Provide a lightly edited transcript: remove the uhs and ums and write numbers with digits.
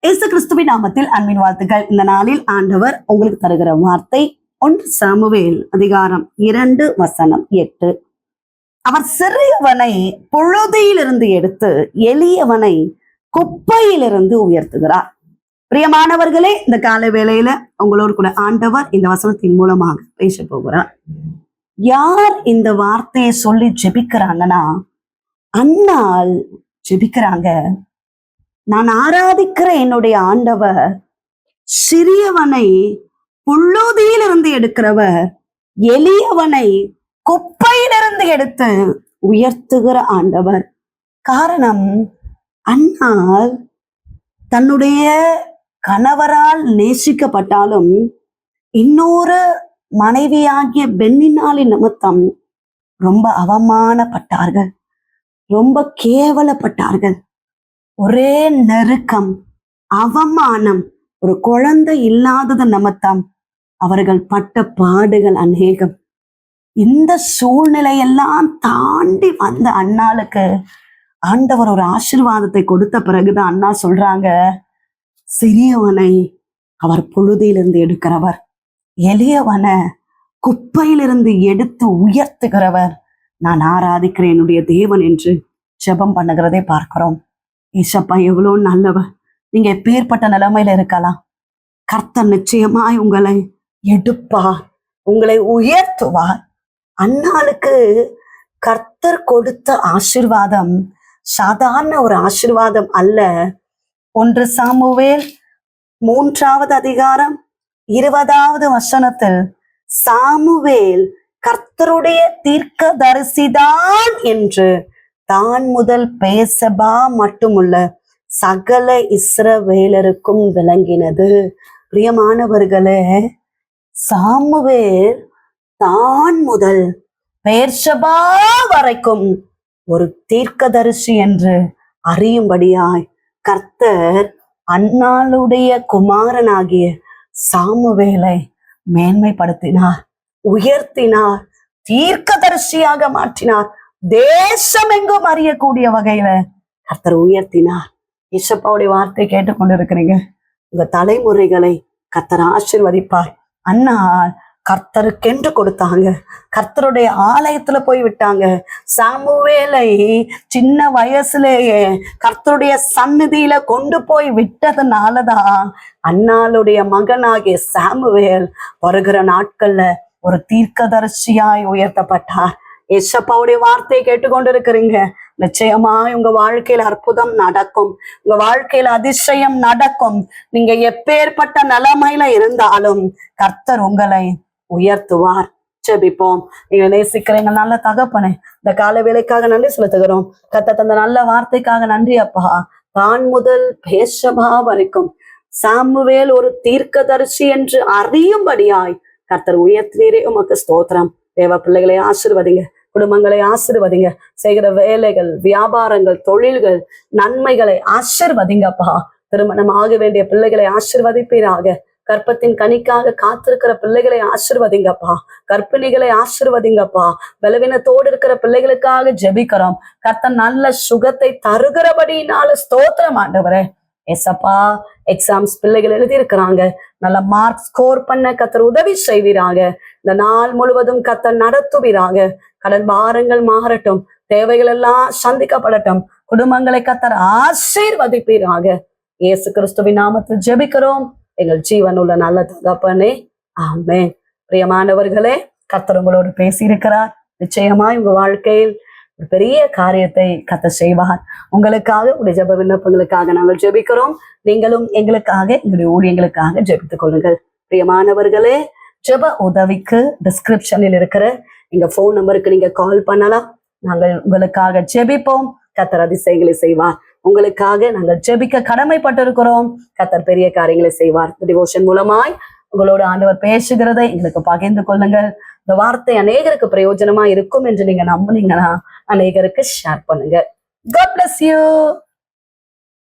இயேசு கிறிஸ்துவின் நாமத்தில் அன்பின் வாழ்த்துக்கள். இந்த நாளில் ஆண்டவர் உங்களுக்கு தருகிற வார்த்தை 1 சாமுவேல் அதிகாரம் 2:8. அவர் சிறியவனை புழுதியிலிருந்து எடுத்து எளியவனை குப்பையிலிருந்து உயர்த்துகிறார். பிரியமானவர்களே, இந்த கால வேளையில உங்களோடு கூட ஆண்டவர் இந்த வசனத்தின் மூலமாக பேச போகிறார். யார் இந்த வார்த்தையை சொல்லி ஜெபிக்கிறாங்கன்னா, அன்னாள் ஜெபிக்கிறாங்க. நான் ஆராதிக்கிற என்னுடைய ஆண்டவர் சிறியவனை புழுதியிலிருந்து எடுக்கிறவர், எளியவனை குப்பையிலிருந்து எடுத்து உயர்த்துகிற ஆண்டவர். காரணம், அன்னாள் தன்னுடைய கணவரால் நேசிக்கப்பட்டாலும் இன்னொரு மனைவியாகிய பென்னினாலின் நிமித்தம் ரொம்ப அவமானப்பட்டார்கள், ரொம்ப கேவலப்பட்டார்கள். ஒரே நெருக்கம், அவமானம், ஒரு குழந்தை இல்லாதது நிமித்தம் அவர்கள் பட்ட பாடுகள் அநேகம். இந்த சூழ்நிலையெல்லாம் தாண்டி வந்த அன்னாளுக்கு ஆண்டவர் ஒரு ஆசீர்வாதத்தை கொடுத்த பிறகுதான் அண்ணா சொல்றாங்க, சிறியவனை அவர் புழுதியிலிருந்து எடுக்கிறவர், எளியவனை குப்பையிலிருந்து எடுத்து உயர்த்துகிறவர் நான் ஆராதிக்கிற என்னுடைய தேவன் என்று ஜெபம் பண்ணுகிறதை பார்க்கிறோம். ஏசப்பா எவ்வளோ நல்லவர். நீங்க எப்பேற்பட்ட நிலைமையில இருக்கலாம், கர்த்தர் நிச்சயமாய் உங்களை எடுப்பார், உங்களை உயர்த்துவார். அன்னாளுக்கு கர்த்தர் கொடுத்த ஆசீர்வாதம் சாதாரண ஒரு ஆசீர்வாதம் அல்ல. 1 சாமுவேல் 3 அதிகாரம் 20 சாமுவேல் கர்த்தருடைய தீர்க்கதரிசிதான் என்று தான் முதல் பேசபா மட்டுமுள்ள சகல இஸ்ரவேலருக்கும் விளங்கினது. பிரியமானவர்களே, சாமுவேல் தான் முதல் பேர்ஷபா வரைக்கும் ஒரு தீர்க்கதரிசி என்று அறியும்படியாய் கர்த்தர் அன்னாளுடைய குமாரனாகிய சாமுவேலை மேன்மைப்படுத்தினார், உயர்த்தினார், தீர்க்கதரிசியாக மாற்றினார். தேசம் எங்கும் அறியக்கூடிய வகையில கர்த்தர் உயர்த்தினார். இசப்பாவுடைய வார்த்தை கேட்டுக்கொண்டு இருக்கிறீங்க. உங்க தலைமுறைகளை கர்த்தர் ஆசீர்வதிப்பார். அண்ணா கர்த்தருக்கென்று கொடுத்தாங்க, கர்த்தருடைய ஆலயத்துல போய் விட்டாங்க. சாமுவேலை சின்ன வயசுலேயே கர்த்தருடைய சந்நிதியில கொண்டு போய் விட்டதுனாலதான் அன்னாளுடைய மகனாகிய சாமுவேல் வருகிற நாட்கள்ல ஒரு தீர்க்கதரிசியாய் உயர்த்தப்பட்டார். ஏசப்பாவுடைய வார்த்தையை கேட்டுக்கொண்டு இருக்கிறீங்க. நிச்சயமாய் உங்க வாழ்க்கையில அற்புதம் நடக்கும், உங்க வாழ்க்கையில அதிசயம் நடக்கும். நீங்க எப்பேற்பட்ட நிலைமையில இருந்தாலும் கர்த்தர் உங்களை உயர்த்துவார். ஜெபிப்போம். நீங்க நேசிக்கிறீங்க நல்ல தகப்பனே, இந்த கால வேலைக்காக நன்றி செலுத்துகிறோம். கர்த்தர் தந்த நல்ல வார்த்தைக்காக நன்றி அப்பா. தான் முதல் பேர்ஷபா வரைக்கும் சாமுவேல் ஒரு தீர்க்கதரிசி என்று அறியும்படியாய் கர்த்தர் உயர்த்தினீரே, உமக்கு ஸ்தோத்திரம். தேவ பிள்ளைகளை ஆசீர்வதிங்க, குடும்பங்களை ஆசீர்வதிங்க, செய்கிற வேலைகள், வியாபாரங்கள், தொழில்கள், நன்மைகளை ஆசீர்வதிங்கப்பா. திருமணம் ஆக வேண்டிய பிள்ளைகளை ஆசீர்வதிப்பீராக. கற்பத்தின் கனிக்காக காத்திருக்கிற பிள்ளைகளை ஆசீர்வதிங்கப்பா. கர்ப்பிணிகளை ஆசீர்வதிங்கப்பா. பலவீனத்தோடு இருக்கிற பிள்ளைகளுக்காக ஜெபிக்கிறோம். கர்த்தர் நல்ல சுகத்தை தருகிறபடினால ஸ்தோத்திரம் ஆண்டவரே. ஏசப்பா, எக்ஸாம்ஸ் பிள்ளைகள் எழுதி இருக்கிறாங்க, நல்ல மார்க் ஸ்கோர் பண்ண கர்த்தர் உதவி செய்வீராக. இந்த நாள் முழுவதும் கர்த்தர் நடத்துவீராக. கடன் பாரங்கள் மாறட்டும், தேவைகள் எல்லாம் சந்திக்கப்படட்டும், குடும்பங்களை கர்த்தர் ஆசீர்வதிப்பீராக. இயேசு கிறிஸ்துவின் நாமத்தில் ஜெபிக்கிறோம் எங்கள் ஜீவனுள்ள நல்ல தகப்பனே, ஆமென். பிரியமானவர்களே, கர்த்தர் உங்களோடு பேசியிருக்கிறார். நிச்சயமாய் உங்க வாழ்க்கையில் ஒரு பெரிய காரியத்தை கர்த்தர் செய்வார். உங்களுக்காக, உங்களுடைய ஜெப விண்ணப்பங்களுக்காக நாங்கள் ஜெபிக்கிறோம். நீங்களும் எங்களுக்காக, எங்களுடைய ஊழியங்களுக்காக ஜெபித்துக் கொள்ளுங்கள். பிரியமானவர்களே, ஜெப உதவிக்கு டிஸ்கிரிப்ஷனில் இருக்கிற எங்க போன் நம்பருக்கு நீங்க கால் பண்ணலாம். நாங்கள் உங்களுக்காக ஜெபிப்போம். கர்த்தர் அதிசயங்களை செய்வார். உங்களுக்காக நாங்கள் ஜெபிக்க கடமைப்பட்டிருக்கிறோம். கர்த்தர் பெரிய காரியங்களை செய்வார். டிவோஷன் மூலமாய் உங்களோட ஆண்டவர் பேசுகிறதை எங்களுக்கு பகிர்ந்து கொள்ளுங்கள். இந்த வார்த்தை அநேகருக்கு பிரயோஜனமா இருக்கும் என்று நீங்க நம்புனீங்கன்னா அநேகருக்கு ஷேர் பண்ணுங்க. God bless you.